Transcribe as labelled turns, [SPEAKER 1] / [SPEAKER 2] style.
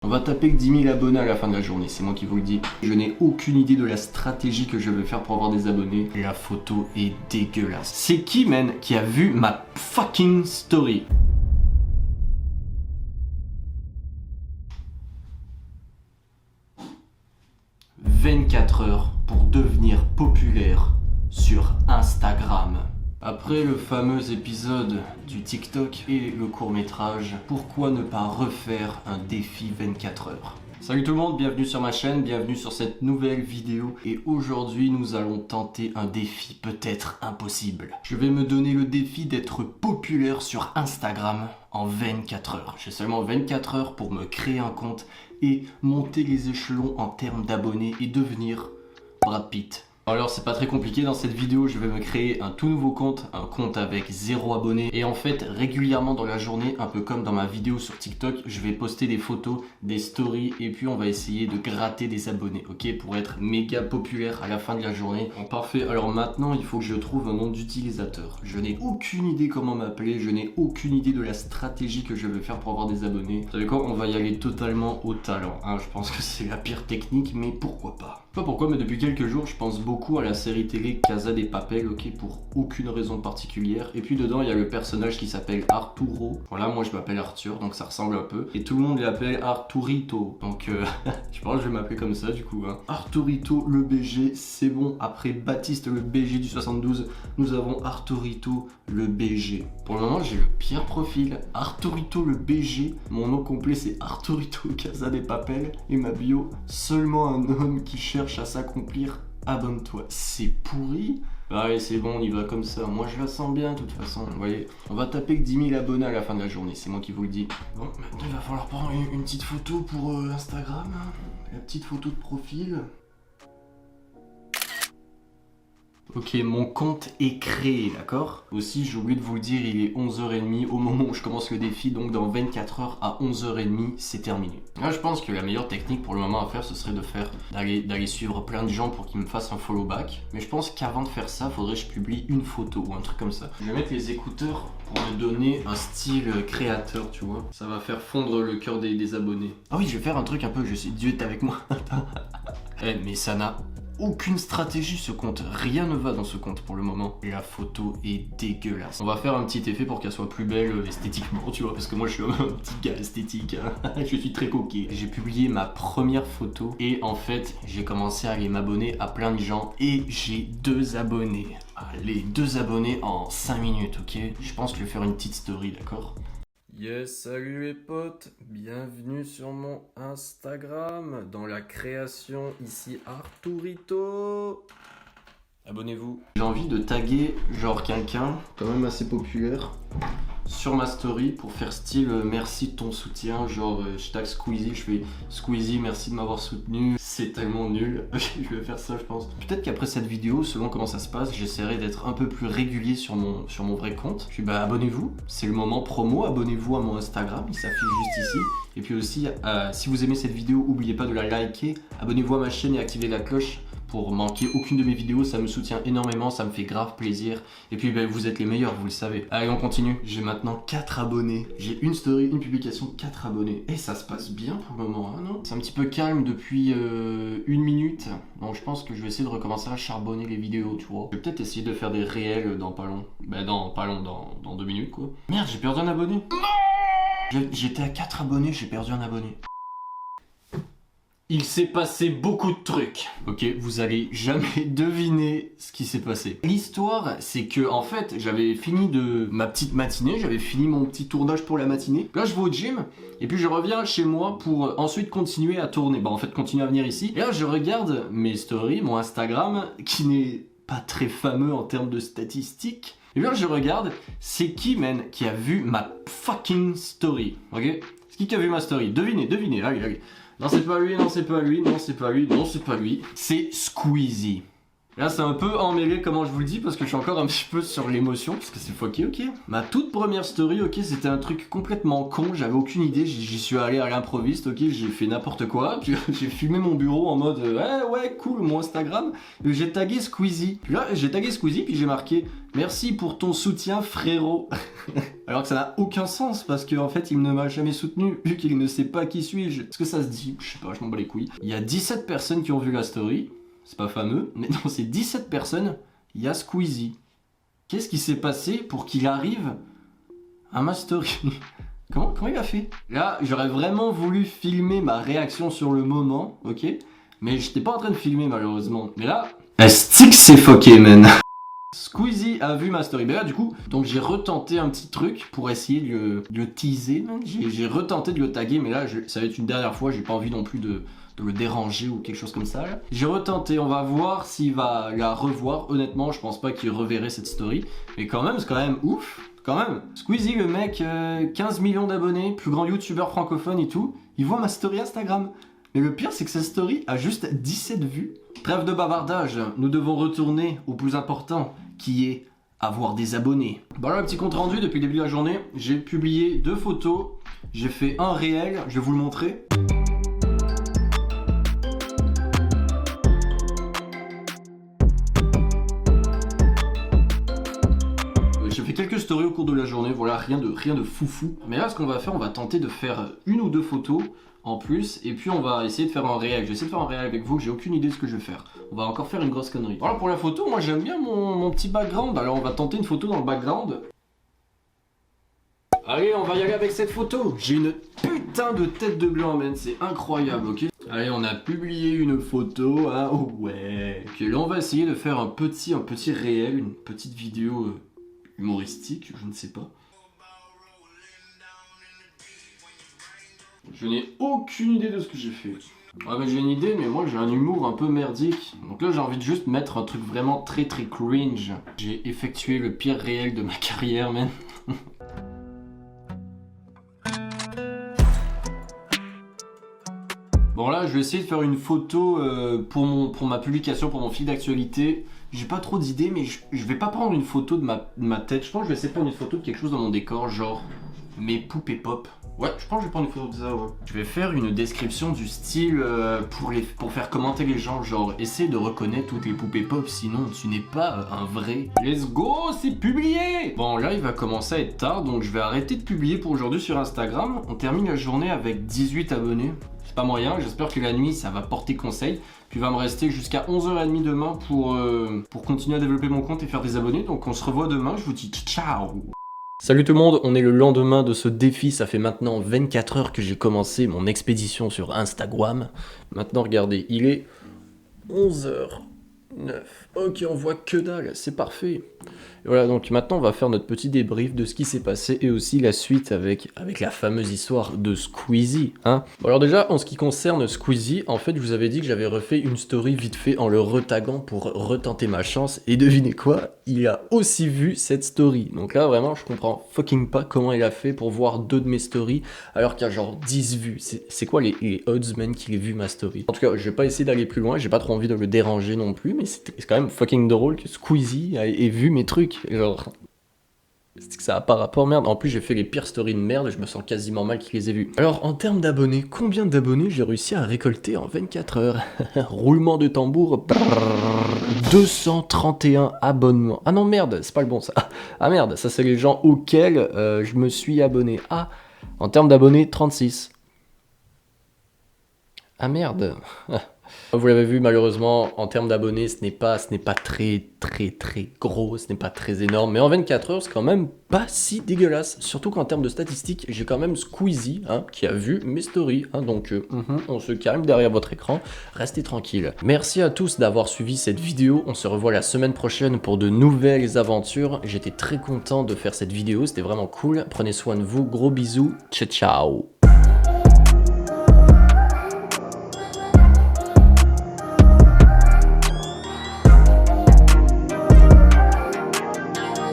[SPEAKER 1] On va taper que 10 000 abonnés à la fin de la journée, c'est moi qui vous le dis. Je n'ai aucune idée de la stratégie que je vais faire pour avoir des abonnés. La photo est dégueulasse. C'est qui, man, qui a vu ma fucking story? « 24 heures pour devenir populaire sur Instagram ». Après le fameux épisode du TikTok et le court-métrage, pourquoi ne pas refaire un défi 24 heures? Salut tout le monde, bienvenue sur ma chaîne, bienvenue sur cette nouvelle vidéo. Et aujourd'hui, nous allons tenter un défi peut-être impossible. Je vais me donner le défi d'être populaire sur Instagram en 24 heures. J'ai seulement 24 heures pour me créer un compte et monter les échelons en termes d'abonnés et devenir Brad Pitt. Alors c'est pas très compliqué, dans cette vidéo je vais me créer un tout nouveau compte, un compte avec 0 abonnés. Et en fait régulièrement dans la journée, un peu comme dans ma vidéo sur TikTok, je vais poster des photos, des stories et puis on va essayer de gratter des abonnés, ok, pour être méga populaire à la fin de la journée. Bon, parfait, alors maintenant il faut que je trouve un nom d'utilisateur. Je n'ai aucune idée comment m'appeler, je n'ai aucune idée de la stratégie que je vais faire pour avoir des abonnés. Vous savez quoi, on va y aller totalement au talent, hein. Je pense que c'est la pire technique, mais pourquoi pas. Je sais pas pourquoi, mais depuis quelques jours je pense beaucoup à la série télé Casa de Papel, ok, pour aucune raison particulière. Et puis dedans il y a le personnage qui s'appelle Arturo. Voilà, moi je m'appelle Arthur, donc ça ressemble un peu. Et tout le monde l'appelle Arturito, donc je pense que je vais m'appeler comme ça du coup, hein. Arturito le BG, c'est bon. Après Baptiste le BG du 72, nous avons Arturito le BG. Pour le moment j'ai le pire profil, Arturito le BG. Mon nom complet c'est Arturito Casa de Papel. Et ma bio, seulement un homme qui cherche à s'accomplir, abonne-toi. C'est pourri. Allez, c'est bon, on y va comme ça. Moi, je la sens bien, de toute façon. Vous voyez, on va taper que 10 000 abonnés à la fin de la journée. C'est moi qui vous le dis. Bon, maintenant, il va falloir prendre une petite photo pour Instagram. La petite photo de profil. Ok, mon compte est créé, d'accord? Aussi, j'ai oublié de vous le dire, il est 11h30 au moment où je commence le défi, donc dans 24 heures à 11h30, c'est terminé. Là, je pense que la meilleure technique pour le moment à faire, ce serait d'aller suivre plein de gens pour qu'ils me fassent un follow back. Mais je pense qu'avant de faire ça, faudrait que je publie une photo ou un truc comme ça. Je vais mettre les écouteurs pour me donner un style créateur, tu vois. Ça va faire fondre le cœur des abonnés. Ah oui, je vais faire un truc un peu, je sais, Dieu est avec moi. Mais ça n'a aucune stratégie ce compte, rien ne va dans ce compte pour le moment. La photo est dégueulasse. On va faire un petit effet pour qu'elle soit plus belle esthétiquement, tu vois, parce que moi je suis un petit gars esthétique, hein. Je suis très coquet. J'ai publié ma première photo et en fait j'ai commencé à aller m'abonner à plein de gens et j'ai 2 abonnés. Allez, 2 abonnés en 5 minutes, ok? Je pense que je vais faire une petite story, d'accord? Yes, salut les potes, bienvenue sur mon Instagram, dans la création, ici Arturito. Abonnez-vous. J'ai envie de taguer genre quelqu'un, quand même assez populaire, sur ma story pour faire style merci de ton soutien, genre je tag Squeezie, je fais Squeezie merci de m'avoir soutenu, c'est tellement nul. Je vais faire ça je pense. Peut-être qu'après cette vidéo, selon comment ça se passe, j'essaierai d'être un peu plus régulier sur mon vrai compte. Je dis bah abonnez-vous, c'est le moment promo, abonnez-vous à mon Instagram, il s'affiche juste ici. Et puis aussi, si vous aimez cette vidéo, n'oubliez pas de la liker, abonnez-vous à ma chaîne et activez la cloche pour manquer aucune de mes vidéos, ça me soutient énormément, ça me fait grave plaisir. Et puis ben, vous êtes les meilleurs, vous le savez. Allez, on continue. J'ai maintenant 4 abonnés. J'ai une story, une publication, 4 abonnés. Et ça se passe bien pour le moment, hein, non? C'est un petit peu calme depuis 1 minute. Donc je pense que je vais essayer de recommencer à charbonner les vidéos, tu vois. Je vais peut-être essayer de faire des réels dans pas long. Ben dans 2 minutes, quoi. Merde, j'ai perdu un abonné. J'étais à 4 abonnés, j'ai perdu un abonné. Il s'est passé beaucoup de trucs. Ok, vous allez jamais deviner ce qui s'est passé. L'histoire, c'est que en fait, j'avais fini de ma petite matinée, j'avais fini mon petit tournage pour la matinée. Là, je vais au gym et puis je reviens chez moi pour ensuite continuer à tourner. Bah en fait, continuer à venir ici. Et là, je regarde mes stories, mon Instagram, qui n'est pas très fameux en termes de statistiques. Et là, je regarde, c'est qui, man, qui a vu ma fucking story. Ok? C'est qui a vu ma story? Devinez, allez. Non, c'est pas lui, non, c'est pas lui, non, c'est pas lui, non, c'est pas lui. C'est Squeezie. Là c'est un peu emmêlé comment je vous le dis parce que je suis encore un petit peu sur l'émotion parce que c'est fucké, ok. Ma toute première story, ok, c'était un truc complètement con, j'avais aucune idée, j'y suis allé à l'improviste, ok, j'ai fait n'importe quoi, puis j'ai filmé mon bureau en mode ouais cool mon Instagram, et j'ai tagué Squeezie. Puis là j'ai tagué Squeezie puis j'ai marqué merci pour ton soutien frérot. Alors que ça n'a aucun sens parce qu'en fait il ne m'a jamais soutenu vu qu'il ne sait pas qui suis-je. Est-ce que ça se dit? Je sais pas, je m'en bats les couilles. Il y a 17 personnes qui ont vu la story. C'est pas fameux, mais dans ces 17 personnes, il y a Squeezie. Qu'est-ce qui s'est passé pour qu'il arrive à ma story? Comment il a fait? Là, j'aurais vraiment voulu filmer ma réaction sur le moment, ok? Mais j'étais pas en train de filmer malheureusement. Mais là, stick c'est fucké, man. Squeezie a vu ma story. Mais là, du coup, donc j'ai retenté un petit truc pour essayer de le teaser, man. J'ai retenté de le taguer, mais là, ça va être une dernière fois. J'ai pas envie non plus de le déranger ou quelque chose comme ça. J'ai retenté, on va voir s'il va la revoir. Honnêtement, je pense pas qu'il reverrait cette story. Mais quand même, c'est quand même ouf. Quand même. Squeezie, le mec, 15 millions d'abonnés, plus grand youtubeur francophone et tout, il voit ma story Instagram. Mais le pire, c'est que cette story a juste 17 vues. Trêve de bavardage, nous devons retourner au plus important, qui est avoir des abonnés. Bon là, un petit compte rendu depuis le début de la journée. J'ai publié 2 photos, j'ai fait un réel, je vais vous le montrer. J'ai fait quelques stories au cours de la journée, voilà, rien de foufou. Mais là, ce qu'on va faire, on va tenter de faire 1 ou 2 photos en plus, et puis on va essayer de faire un réel. Je vais essayer de faire un réel avec vous, j'ai aucune idée de ce que je vais faire. On va encore faire une grosse connerie. Voilà pour la photo, moi j'aime bien mon petit background, alors on va tenter une photo dans le background. Allez, on va y aller avec cette photo. J'ai une putain de tête de blanc, man, c'est incroyable, ok? Allez, on a publié une photo, hein, oh ouais. Ok, là on va essayer de faire un petit réel, une petite vidéo humoristique, je ne sais pas. Je n'ai aucune idée de ce que j'ai fait. Ouais, mais j'ai une idée, mais moi j'ai un humour un peu merdique. Donc là j'ai envie de juste mettre un truc vraiment très cringe. J'ai effectué le pire réel de ma carrière, man. Bon là je vais essayer de faire une photo pour ma publication, pour mon fil d'actualité. J'ai pas trop d'idées, mais je vais pas prendre une photo de ma tête. Je pense que je vais essayer de prendre une photo de quelque chose dans mon décor, genre mes poupées pop. Ouais, je pense que je vais prendre une photo de ça, ouais. Je vais faire une description du style pour faire commenter les gens, genre essaie de reconnaître toutes les poupées pop, sinon tu n'es pas un vrai. Let's go, c'est publié! Bon, là il va commencer à être tard, donc je vais arrêter de publier pour aujourd'hui sur Instagram. On termine la journée avec 18 abonnés. C'est pas moyen, j'espère que la nuit ça va porter conseil. Puis il va me rester jusqu'à 11h30 demain pour continuer à développer mon compte et faire des abonnés. Donc on se revoit demain, je vous dis ciao! Salut tout le monde, on est le lendemain de ce défi, ça fait maintenant 24 heures que j'ai commencé mon expédition sur Instagram. Maintenant regardez, il est 11h09, ok on voit que dalle, c'est parfait. Et voilà, donc maintenant on va faire notre petit débrief de ce qui s'est passé et aussi la suite avec la fameuse histoire de Squeezie, hein. Bon, alors déjà, en ce qui concerne Squeezie, en fait je vous avais dit que j'avais refait une story vite fait en le retaguant pour retenter ma chance, et devinez quoi, il a aussi vu cette story. Donc là vraiment je comprends fucking pas comment il a fait pour voir 2 de mes stories alors qu'il y a genre 10 vues. C'est quoi les odds, man, qu'il ait vu ma story? En tout cas je vais pas essayer d'aller plus loin, j'ai pas trop envie de le déranger non plus, mais c'est quand même fucking drôle que Squeezie ait vu mes trucs. Genre, c'est que ça a pas rapport, merde. En plus j'ai fait les pires stories de merde et je me sens quasiment mal qu'ils les aient vus. Alors en termes d'abonnés, combien d'abonnés j'ai réussi à récolter en 24 heures? Roulement de tambour. 231 abonnements. Ah non merde, c'est pas le bon ça. Ah merde, ça c'est les gens auxquels je me suis abonné. Ah, en termes d'abonnés, 36. Ah merde. Vous l'avez vu, malheureusement, en termes d'abonnés, ce n'est pas très gros, ce n'est pas très énorme. Mais en 24 heures, c'est quand même pas si dégueulasse. Surtout qu'en termes de statistiques, j'ai quand même Squeezie, hein, qui a vu mes stories. Hein, donc, on se calme derrière votre écran. Restez tranquille. Merci à tous d'avoir suivi cette vidéo. On se revoit la semaine prochaine pour de nouvelles aventures. J'étais très content de faire cette vidéo, c'était vraiment cool. Prenez soin de vous, gros bisous. Ciao, ciao.